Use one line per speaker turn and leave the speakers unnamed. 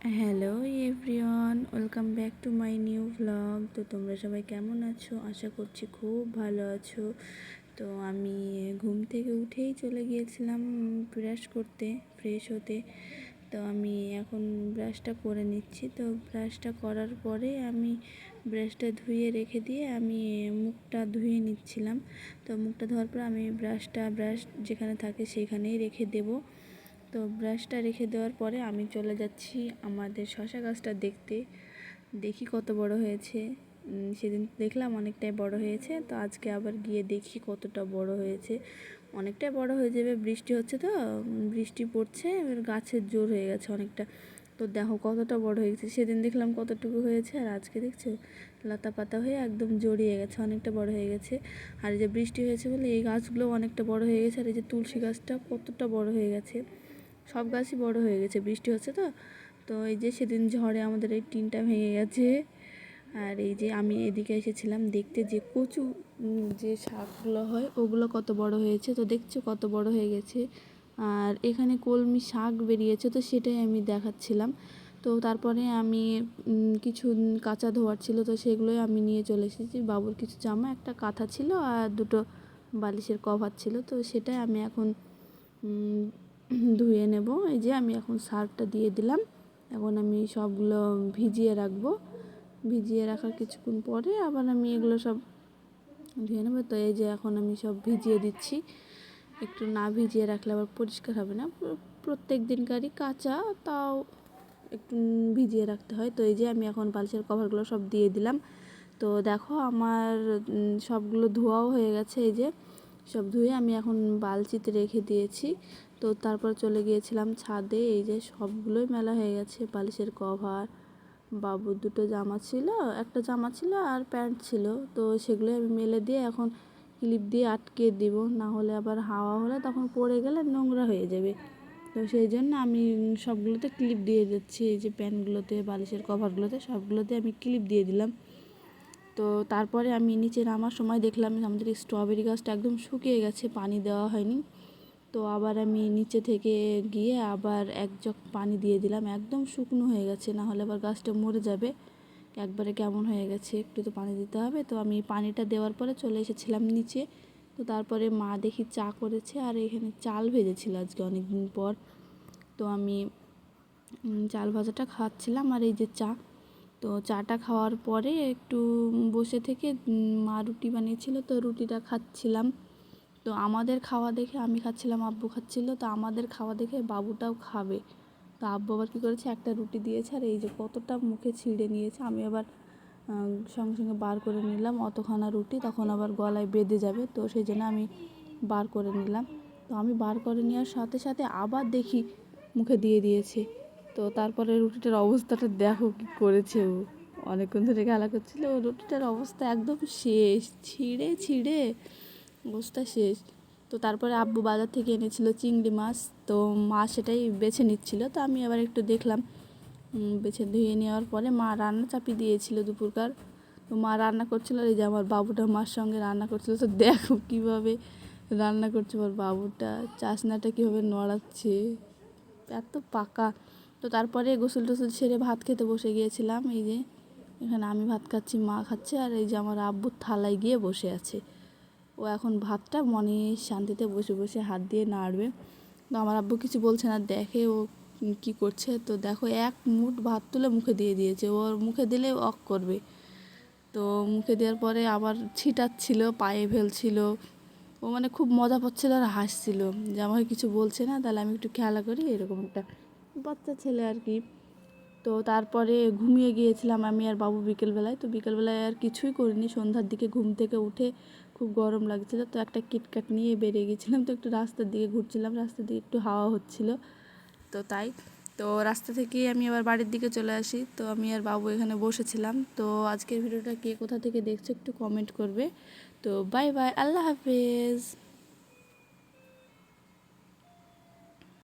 Hello everyone, welcome back to my new vlog. তো তোমরা সবাই কেমন আছো? আশা করছি খুব ভালো আছো। তো আমি ঘুম থেকে উঠেই চলে গিয়েছিলাম ব্রাশ করতে, ফ্রেশ হতে। তো আমি এখন ব্রাশটা করে নিচ্ছি। তো ব্রাশটা করার পরে আমি ব্রাশটা ধুয়ে রেখে দিয়ে আমি মুখটা ধুয়ে নিচ্ছিলাম। তো মুখটা ধোয়ার পর আমি ব্রাশ যেখানে থাকে সেখানেই রেখে দেবো। তো ব্রাশটা রেখে দেওয়ার পরে আমি চলে যাচ্ছি আমাদের শশা গাছটা দেখতে। দেখি কত বড় হয়েছে। সেদিন দেখলাম অনেকটাই বড় হয়েছে, তো আজকে আবার গিয়ে দেখি কতটা বড় হয়েছে। অনেকটাই বড় হয়ে যাবে, বৃষ্টি হচ্ছে তো, বৃষ্টি পড়ছে, এবার গাছের জোর হয়ে গেছে অনেকটা। তো দেখো কতটা বড় হয়ে গেছে। সেদিন দেখলাম কতটুকু হয়েছে, আর আজকে দেখছো লতা পাতা হয়ে একদম জড়িয়ে গেছে, অনেকটা বড় হয়ে গেছে। আর এই যে বৃষ্টি হয়েছে বলে এই গাছগুলো অনেকটা বড় হয়ে গেছে। আর এই যে তুলসী গাছটা কতটা বড় হয়ে গেছে, সব গাছই বড় হয়ে গেছে, বৃষ্টি হচ্ছে তো। তো এই যে সেদিন ঝড়ে আমাদের এই টিনটা ভেঙে গেছে। আর এই যে আমি এদিকে এসেছিলাম দেখতে যে কচু যে শাকগুলো হয় ওগুলো কত বড় হয়েছে। তো দেখছো কত বড় হয়ে গেছে। আর এখানে কলমি শাক বেরিয়েছে, তো সেটাই আমি দেখাচ্ছিলাম। তো তারপরে আমি কিছু কাঁচা ধোয়ার ছিল, তো সেগুলোই আমি নিয়ে চলে এসেছি। বাবুর কিছু জামা, একটা কাঁথা ছিল আর দুটো বালিশের কভার ছিল, তো সেটাই আমি এখন ধুয়ে নেব। এই যে আমি এখন সার্ফটা দিয়ে দিলাম। এখন আমি সবগুলো ভিজিয়ে রাখবো। ভিজিয়ে রাখার কিছুক্ষণ পরে আবার আমি এগুলো সব ধুয়ে নেবো। তো এই যে এখন আমি সব ভিজিয়ে দিচ্ছি। একটু না ভিজিয়ে রাখলে আবার পরিষ্কার হবে না। প্রত্যেক দিনকারই কাঁচা, তাও একটু ভিজিয়ে রাখতে হয়। তো এই যে আমি এখন বালিশের কভারগুলো সব দিয়ে দিলাম। তো দেখো আমার সবগুলো ধোয়াও হয়ে গেছে। এই যে সব ধুয়ে আমি এখন বালতিতে রেখে দিয়েছি। তো তারপর চলে গিয়েছিলাম ছাদে। এই যে সবগুলোই মেলা হয়ে গেছে, বালিশের কভার, বাবুর দুটো জামা ছিল, একটা জামা ছিল আর প্যান্ট ছিল। তো সেগুলোই আমি মেলে দিয়ে এখন ক্লিপ দিয়ে আটকে দিব, না হলে আবার হাওয়া হলে তখন পড়ে গেলে নোংরা হয়ে যাবে। তো সেই জন্য আমি সবগুলোতে ক্লিপ দিয়ে দিচ্ছি। এই যে প্যান্টগুলোতে, বালিশের কভারগুলোতে, সবগুলোতে আমি ক্লিপ দিয়ে দিলাম। তো তারপরে আমি নিচে নামার সময় দেখলাম আমাদের স্ট্রবেরি গাছটা একদম শুকিয়ে গেছে, পানি দেওয়া হয়নি। তো আবার আমি নিচে থেকে গিয়ে আবার এক জগ পানি দিয়ে দিলাম। একদম শুকনো হয়ে গেছে, না হলে আবার গাছটা মরে যাবে। একবারে কেমন হয়ে গেছে, একটু তো পানি দিতে হবে। তো আমি পানিটা দেওয়ার পরে চলে এসেছিলাম নিচে। তো তারপরে মা দেখি চা করেছে, আর এখানে চাল ভেজেছিল আজকে অনেক দিন পর। তো আমি চাল ভাজাটা খাচ্ছিলাম, আর এই যে চা। তো চাটা খাওয়ার পরে একটু বসে থেকে মা রুটি বানিয়েছিল, তো রুটিটা খাচ্ছিলাম। তো আমাদের খাওয়া দেখে আমি খাচ্ছিলাম, আব্বু খাচ্ছিল। তো আমাদের খাওয়া দেখে বাবুটাও খাবে। তো আব্বু আবার কী করেছে, একটা রুটি দিয়েছে, আর এই যে কতটা মুখে ছিঁড়ে নিয়েছে। আমি আবার সঙ্গে সঙ্গে বার করে নিলাম অতখানা রুটি, তখন আবার গলায় বেঁধে যাবে। তো সেই জন্য আমি বার করে নিলাম। তো আমি বার করে নেওয়ার সাথে সাথে আবার দেখি মুখে দিয়ে দিয়েছে। তো তারপরে রুটিটার অবস্থাটা দেখো কী করেছে ও। অনেকক্ষণ ধরে খেলা করছিল, ও রুটিটার অবস্থা একদম শেষ, ছিঁড়ে ছিঁড়ে অবস্থা শেষ। তো তারপরে আব্বু বাজার থেকে এনেছিল চিংড়ি মাছ, তো মা সেটাই বেছে নিচ্ছিল। তো আমি আবার একটু দেখলাম, বেছে ধুয়ে নেওয়ার পরে মা রান্না চাপিয়ে দিয়েছিল দুপুরকার। তো মা রান্না করছিল, এই যে আমার বাবুটা মার সঙ্গে রান্না করছিল। তো দেখো কীভাবে রান্না করছে আমার বাবুটা, চাষনাটা কীভাবে নড়াচ্ছে, এত পাকা। তো তারপরে গোসল টোসল সেরে ভাত খেতে বসে গিয়েছিলাম। এই যে এখানে আমি ভাত খাচ্ছি, মা খাচ্ছে, আর এই যে আমার আব্বুর থালায় গিয়ে বসে আছে। ও এখন ভাতটা মনে শান্তিতে বসে বসে হাত দিয়ে নাড়বে। তো আমার আব্বু কিছু বলছে না, দেখে ও কী করছে। তো দেখো এক মুঠ ভাত তুলে মুখে দিয়ে দিয়েছে, ওর মুখে দিলে অক করবে। তো মুখে দেওয়ার পরে আবার ছিটাচ্ছিল, পায়ে ফেলছিল। ও মানে খুব মজা পাচ্ছিল আর হাসছিল যে আমাকে কিছু বলছে না, তাহলে আমি একটু খেলা করি, এরকম একটা বাচ্চা ছেলে আর কি। তো তারপরে ঘুমিয়ে গিয়েছিলাম আমি আর বাবু বিকেলবেলায়। তো বিকেলবেলায় আর কিছুই করিনি, সন্ধ্যার দিকে ঘুম থেকে উঠে খুব গরম লাগছিলো, তো একটা কিটক্যাট নিয়ে বেরিয়ে গেছিলাম। তো একটু রাস্তার দিকে ঘুরছিলাম, রাস্তার দিকে একটু হাওয়া হচ্ছিলো, তো তাই। তো রাস্তা থেকেই আমি আবার বাড়ির দিকে চলে আসি। তো আমি আর বাবু এখানে বসেছিলাম। তো আজকের ভিডিওটা কে কোথা থেকে দেখছো একটু কমেন্ট করবে। তো বাই বাই, আল্লাহ হাফেজ।